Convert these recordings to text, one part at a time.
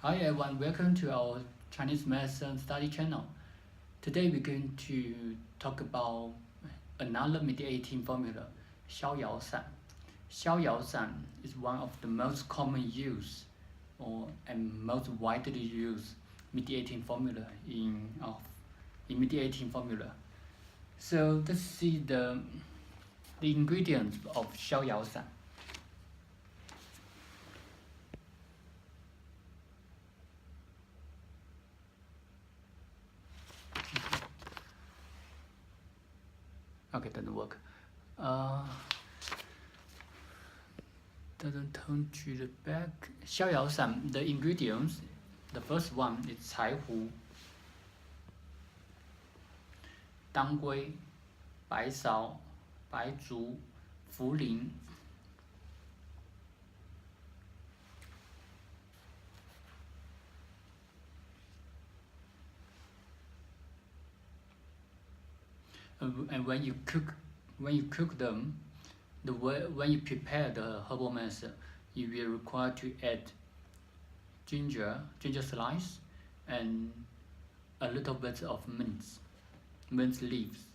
Hi everyone, welcome to our Chinese medicine study channel. Today we're going to talk about another mediating formula, Xiao Yao San. Xiao Yao San is one of the most common used and most widely used mediating formula in mediating formula. So let's see the ingredients of Xiao Yao San. Okay, doesn't work. Doesn't turn to the back. 逍遥散 the ingredients, the first one is 柴胡、当归、白芍、白术、茯苓。And when you cook them, when you prepare the herbal medicine, you will require to add ginger slice, and a little bit of mint leaves.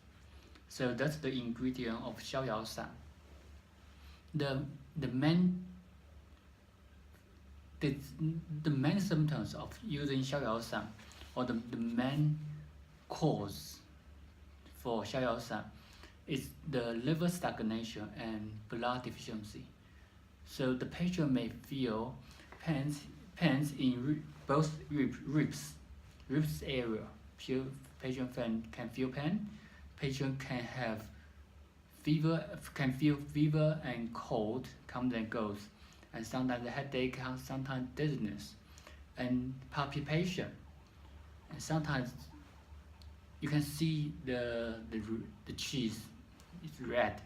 So that's the ingredient of 逍遥散. The main symptoms of using 逍遥散, or the main cause for 逍遥散is the liver stagnation and blood deficiency. So the patient may feel pains in both ribs area. Patient can feel pain. Patient can have feel fever and cold comes and goes, and sometimes headache, sometimes dizziness, and palpitation, and sometimes you can see the cheese is red,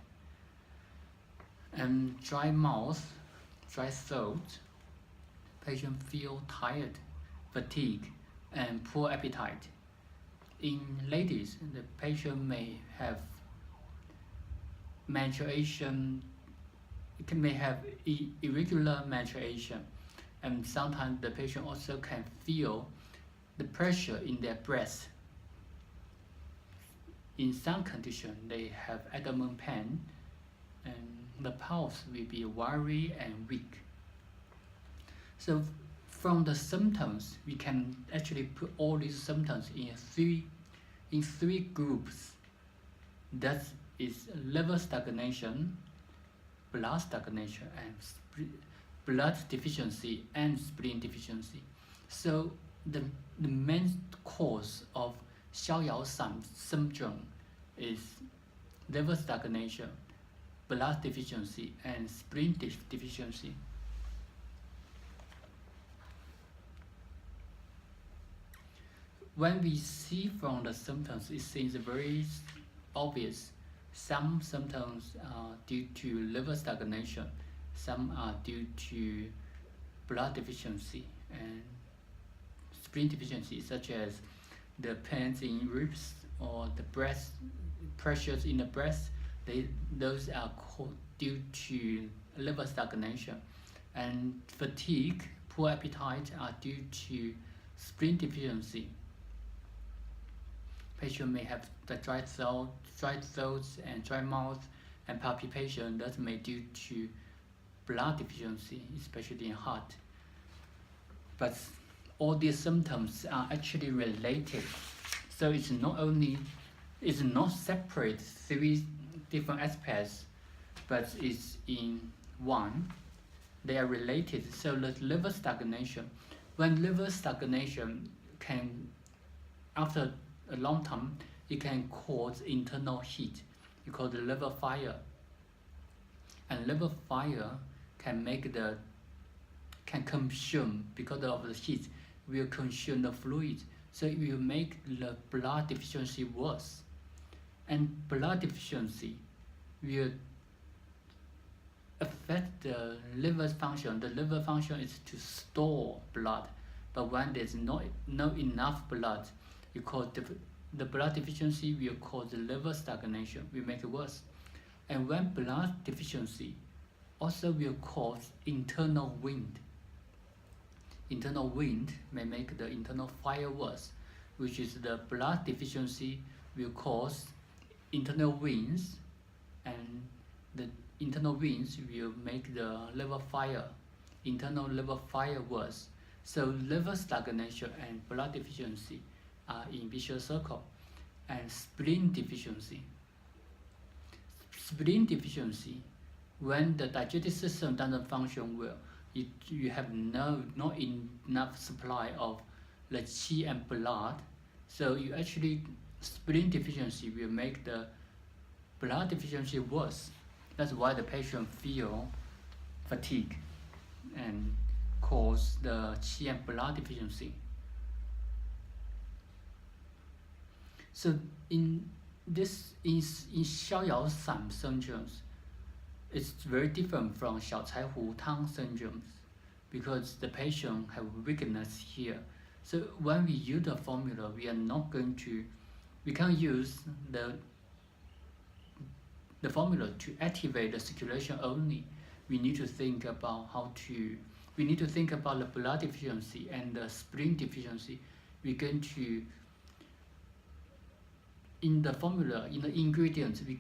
and dry mouth, dry throat. Patient feel tired, fatigue, and poor appetite. In ladies, the patient may have menstruation. It may have irregular menstruation, and sometimes the patient also can feel the pressure in their breast. In some conditions, they have abdominal pain, and the pulse will be wiry and weak. So from the symptoms, we can actually put all these symptoms in three groups. That is liver stagnation, blood stagnation, and blood deficiency and spleen deficiency. So the main cause of 逍遥散 syndrome is liver stagnation, blood deficiency, and spleen deficiency. When we see from the symptoms, it seems very obvious. Some symptoms are due to liver stagnation, some are due to blood deficiency and spleen deficiency, such as the pains in ribs or the breast pressures in the breast. Those are due to liver stagnation, and fatigue, poor appetite are due to spleen deficiency. Patient may have the dry throats and dry mouth and palpitation. That may due to blood deficiency, especially in heart. But all these symptoms are actually related. So it's not separate three different aspects, but it's in one. They are related. So the liver stagnation, when liver stagnation can, after a long time, it can cause internal heat. You call the liver fire. And liver fire can consume, because of the heat, will consume the fluid, so it will make the blood deficiency worse. And blood deficiency will affect the liver's function. The liver function is to store blood, but when there's not enough blood, the blood deficiency will cause the liver stagnation, will make it worse. And when blood deficiency also will cause internal wind. internal wind may make the internal fire worse, which is the blood deficiency will cause internal winds, and the internal winds will make the internal liver fire worse. So liver stagnation and blood deficiency are in vicious circle. And spleen deficiency. Spleen deficiency, when the digestive system doesn't function well, you have not enough supply of the qi and blood, so you actually spleen deficiency will make the blood deficiency worse. That's why the patient feel fatigue and cause the qi and blood deficiency. So in Xiao Yao syndromes, it's very different from Xiao Cai Hu Tang syndromes because the patient have weakness here. So when we use the formula, we can't use the formula to activate the circulation only. We need to think about the blood deficiency and the spleen deficiency. We're going to, in the formula, in the ingredients, we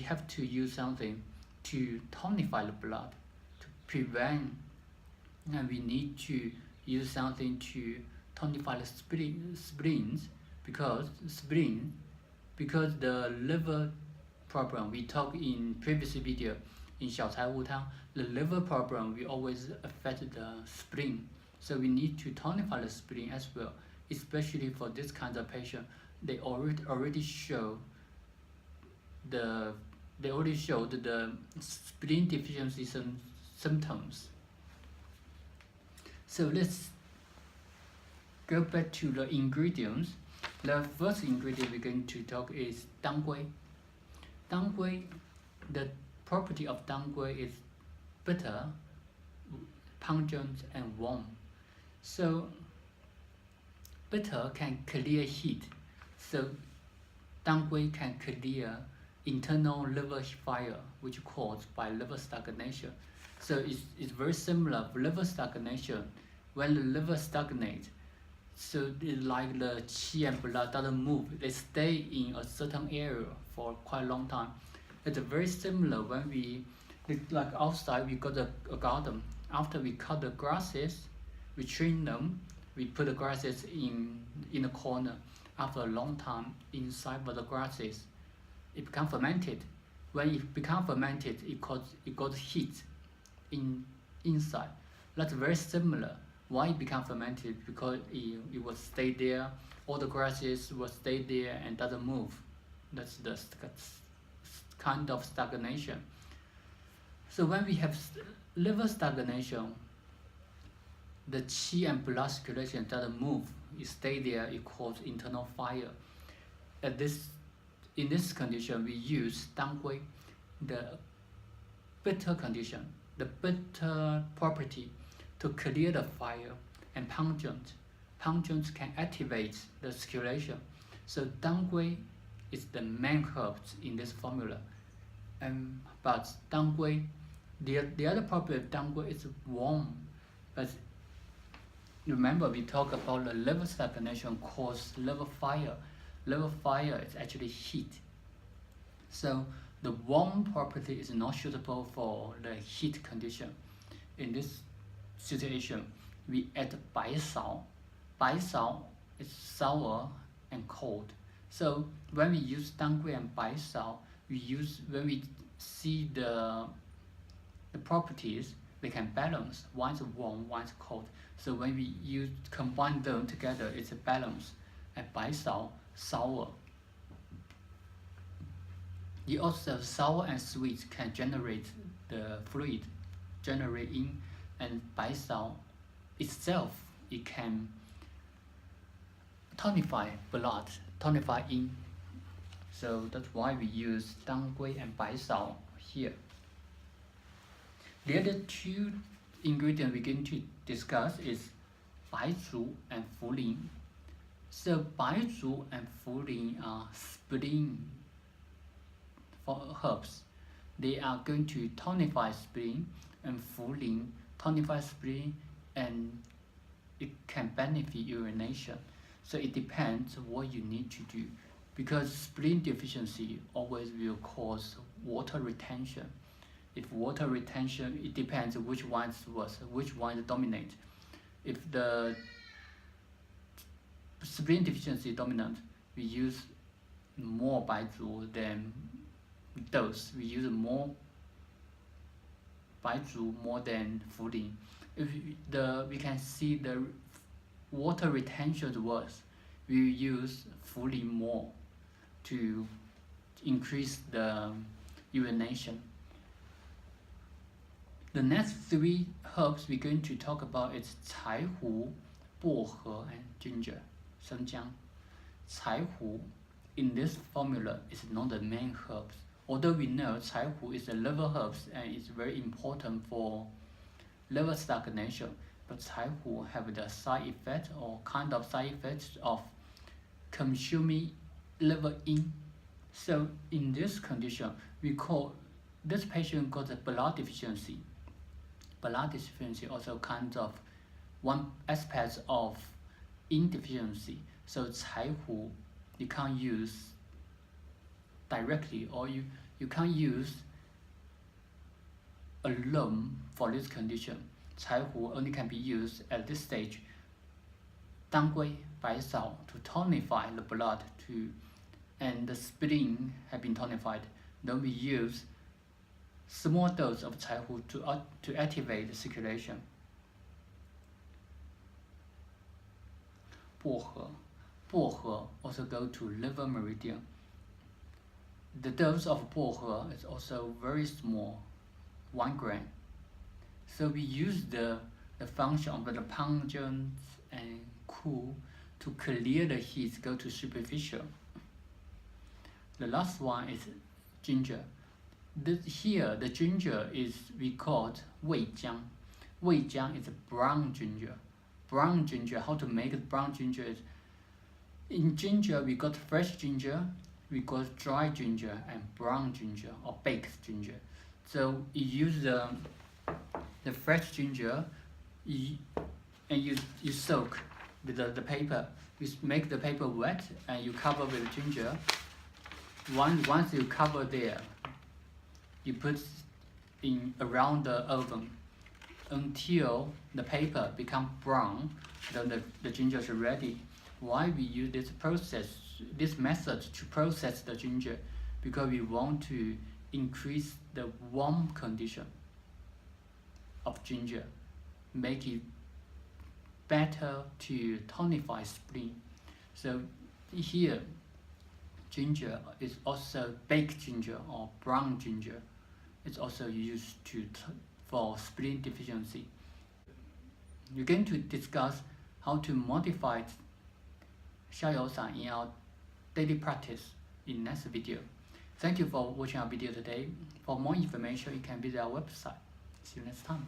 have to use something to tonify the blood, to prevent, and we need to use something to tonify the spleens, because the liver problem we talked in previous video in Xiao Cai Wu Tang, the liver problem will always affect the spleen, so we need to tonify the spleen as well, especially for this kind of patient. They already showed the spleen deficiency symptoms. So let's go back to the ingredients. The first ingredient we're going to talk is dang gui. Dang gui, the property of dang gui is bitter, pungent, and warm. So bitter can clear heat. So dang gui can clear internal liver fire, which is caused by liver stagnation. So it's very similar to liver stagnation. When the liver stagnates, so it's like the qi and blood doesn't move. They stay in a certain area for quite a long time. It's very similar when like outside we got a garden. After we cut the grasses, we trim them, we put the grasses in a corner. After a long time, inside of the grasses, it becomes fermented. When it becomes fermented, it got heat inside. That's very similar. Why it becomes fermented? Because it will stay there. All the grasses will stay there and doesn't move. That's the kind of stagnation. So when we have liver stagnation, the qi and blood circulation doesn't move. It stay there. It causes internal fire. In this condition, we use dang gui, the bitter condition, the bitter property, to clear the fire, and pungent. Pungent can activate the circulation. So dang gui is the main herb in this formula. But dang gui, the other property of dang gui is warm. But remember, we talk about the liver stagnation cause liver fire. Liver fire is actually heat. So the warm property is not suitable for the heat condition. In this situation, we add bai sao. Bai sao is sour and cold. So when we use dang gui and bai sao, when we see the properties, they can balance. One's warm, one's cold. So when we combine them together, it's a balance. And bai sao, sour. You also sour and sweet can generate the fluid, and bai sao itself, it can tonify blood, tonify yin. So that's why we use dang gui and bai sao here. The other two ingredients we're going to discuss is bai zhu and fu lin. So bai zhu and fu lin are spleen herbs. They are going to tonify spleen, and fu lin tonify spleen and it can benefit urination. So it depends what you need to do, because spleen deficiency always will cause water retention. If water retention, it depends which one's worse, which one is dominant. If the spleen deficiency dominant, we use more baizu than dose. We use more baizu more than fulin. If we can see the water retention is worse, we use fulin more to increase the urination. The next three herbs we're going to talk about is 柴胡, 薄荷, and ginger, 生姜. 柴胡 in this formula is not the main herbs. Although we know 柴胡is a liver herbs and it's very important for liver stagnation, but 柴胡have the side effect or kind of side effects of consuming liver yin. So in this condition, we call this patient got a blood deficiency. Blood deficiency also kind of one aspect of yin deficiency. So 柴胡you can't use directly, or you can't use alone for this condition. 柴胡 only can be used at this stage. 当归, 白芍 to tonify the blood and the spleen have been tonified. Then we use small dose of 柴胡to activate the circulation. 薄荷. 薄荷 also go to liver meridian. The dose of 薄荷 is also very small, 1 gram. So we use the function of the pungent and cool to clear the heat, go to superficial. The last one is ginger. Here the ginger is we called 味姜. 味姜 is a brown ginger. Brown ginger, how to make it brown ginger is, in ginger we got fresh ginger, we got dry ginger, and brown ginger or baked ginger. So you use the fresh ginger and you soak the paper. You make the paper wet and you cover with ginger. Once you cover there, you put in around the oven until the paper become brown. Then the ginger is ready. Why we use this method to process the ginger? Because we want to increase the warm condition of ginger, make it better to tonify spleen. So here ginger is also baked ginger or brown ginger. It's also used for spleen deficiency. We're going to discuss how to modify Xiao Yao San in our daily practice in next video. Thank you for watching our video today. For more information, you can visit our website. See you next time.